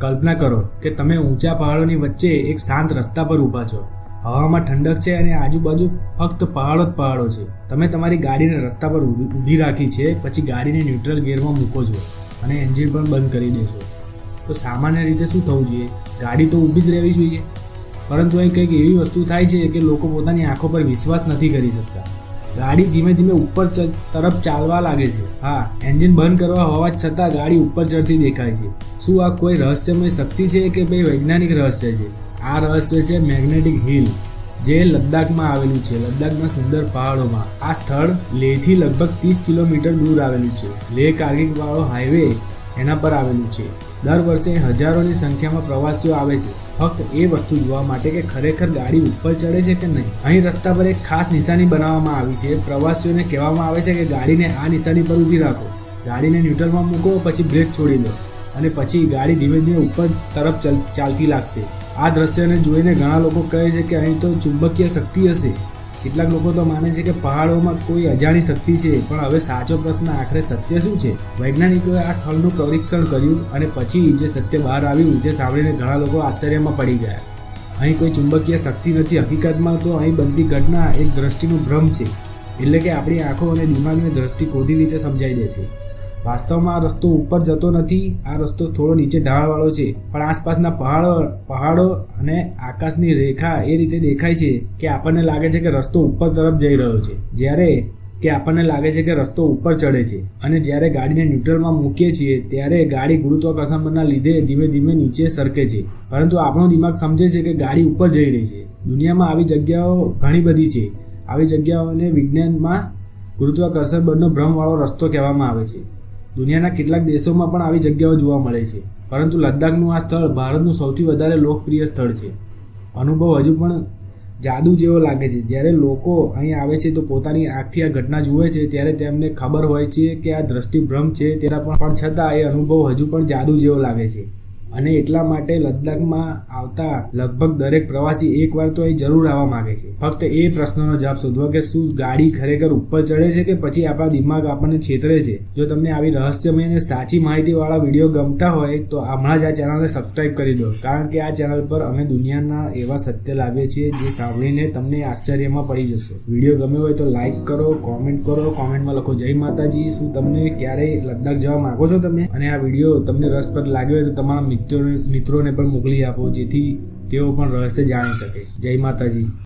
કલ્પના કરો કે તમે ઊંચા પહાડોની વચ્ચે એક શાંત રસ્તા પર ઊભા છો. હવામાં ઠંડક છે અને આજુબાજુ ફક્ત પહાડો જ પહાડો છે. તમે તમારી ગાડીને રસ્તા પર ઊભી રાખી છે, પછી ગાડીને ન્યુટ્રલ ગિયરમાં મૂકો છો અને એન્જિન પણ બંધ કરી દેશો. તો સામાન્ય રીતે શું થવું જોઈએ? ગાડી તો ઊભી જ રહેવી જોઈએ. પરંતુ અહીં કંઈક એવી વસ્તુ થાય છે કે લોકો પોતાની આંખો પર વિશ્વાસ નથી કરી શકતા. ગાડી ધીમે ધીમે ઉપર તરફ ચાલવા લાગે છે. હા, એન્જિન બંધ કરવા હોવા છતાં ગાડી ઉપર ચડતી દેખાય છે. શું આ કોઈ રહસ્યમય શક્તિ છે કે ભાઈ વૈજ્ઞાનિક રહસ્ય છે? આ રહસ્ય છે મેગ્નેટિક હિલ, જે લદ્દાખમાં આવેલું છે. લદ્દાખના સુંદર પહાડોમાં આ સ્થળ લેહથી લગભગ 30 કિલોમીટર દૂર આવેલું છે. લેહ કારગિલ વાળો હાઈવે એના પર આવેલું છે. દર વર્ષે હજારોની સંખ્યામાં પ્રવાસીઓ આવે છે ફક્ત એ વસ્તુ જોવા માટે કે ખરેખર ગાડી ઉપર ચડે છે કે નહીં. અહીં રસ્તા પર એક ખાસ નિશાની બનાવવામાં આવી છે. પ્રવાસીઓને કહેવામાં આવે છે કે ગાડીને આ નિશાની પર ઊભી રાખો, ગાડીને ન્યુટ્રલમાં મૂકો, પછી બ્રેક છોડી દો અને પછી ગાડી ધીમે ધીમે ઉપર તરફ ચાલતી લાગશે. આ દ્રશ્યને જોઈને ઘણા લોકો કહે છે કે અહીં તો ચુંબકીય શક્તિ હશે. કેટલાક લોકો તો માને છે કે પહાડોમાં કોઈ અજાણી શક્તિ છે. પણ હવે સાચો પ્રશ્ન, આખરે સત્ય શું છે? વૈજ્ઞાનિકોએ આ સ્થળનું પરીક્ષણ કર્યું અને પછી જે સત્ય બહાર આવ્યું તે સાંભળીને ઘણા લોકો આશ્ચર્યમાં પડી ગયા. અહીં કોઈ ચુંબકીય શક્તિ નથી. હકીકતમાં તો અહીં બનતી ઘટના એક દ્રષ્ટિનો ભ્રમ છે. એટલે કે આપણી આંખો અને દિમાગની દ્રષ્ટિ ખોટી રીતે સમજાઈ દે છે. વાસ્તવમાં આ રસ્તો ઉપર જતો નથી. આ રસ્તો થોડો નીચે ઢાળવાળો છે, પણ આસપાસના પહાડો અને આકાશની રેખા એ રીતે દેખાય છે કે આપણને લાગે છે કે રસ્તો ઉપર તરફ જઈ રહ્યો છે, જ્યારે કે આપણને લાગે છે કે રસ્તો ઉપર ચડે છે. અને જ્યારે ગાડીને ન્યુટ્રલમાં મૂકીએ છીએ ત્યારે ગાડી ગુરુત્વાકર્ષણ બળના લીધે ધીમે ધીમે નીચે સરકે છે, પરંતુ આપણો દિમાગ સમજે છે કે ગાડી ઉપર જઈ રહી છે. દુનિયામાં આવી જગ્યાઓ ઘણી બધી છે. આવી જગ્યાઓને વિજ્ઞાનમાં ગુરુત્વાકર્ષણ બળનો ભ્રમવાળો રસ્તો કહેવામાં આવે છે. દુનિયાના કેટલાક દેશોમાં પણ આવી જગ્યાઓ જોવા મળે છે, પરંતુ લદ્દાખનું આ સ્થળ ભારતનું સૌથી વધારે લોકપ્રિય સ્થળ છે. અનુભવ હજુ પણ જાદુ જેવો લાગે છે. જ્યારે લોકો અહીં આવે છે તો પોતાની આંખથી આ ઘટના જુએ છે ત્યારે તેમને ખબર હોય છે કે આ દ્રષ્ટિભ્રમ છે, ત્યારે પણ છતાં એ અનુભવ હજુ પણ જાદુ જેવો લાગે છે. અને એટલા માટે લદ્દાખમાં આવતા લગભગ દરેક પ્રવાસી એકવાર તો અહીં જરૂર આવવા માંગે છે, ફક્ત એ પ્રશ્નનો જવાબ શોધવા કે શું ગાડી ખરેખર ઉપર ચડે છે કે પછી આપણા દિમાગ આપણને છેતરે છે. જો તમને આવી રહસ્યમય અને સાચી માહિતીવાળા વિડીયો ગમતા હોય તો હમણાં જ આ ચેનલને સબસ્ક્રાઇબ કરી દો, કારણ કે આ ચેનલ પર અમે દુનિયાના એવા સત્ય લાવીએ છીએ જે સાંભળીને તમને આશ્ચર્યમાં પડી જશો. વિડીયો ગમ્યો હોય તો લાઇક કરો, કોમેન્ટ કરો, કોમેન્ટમાં લખો જય માતાજી. શું તમને ક્યારેય લદ્દાખ જવા માંગો છો તમે? અને આ વિડીયો તમને રસપ્રદ લાગ્યો હોય તો તમારા મિત્રોને પણ મોકલી આપો, જેથી તેઓ પણ રહસ્ય જાણી શકે. જય માતાજી.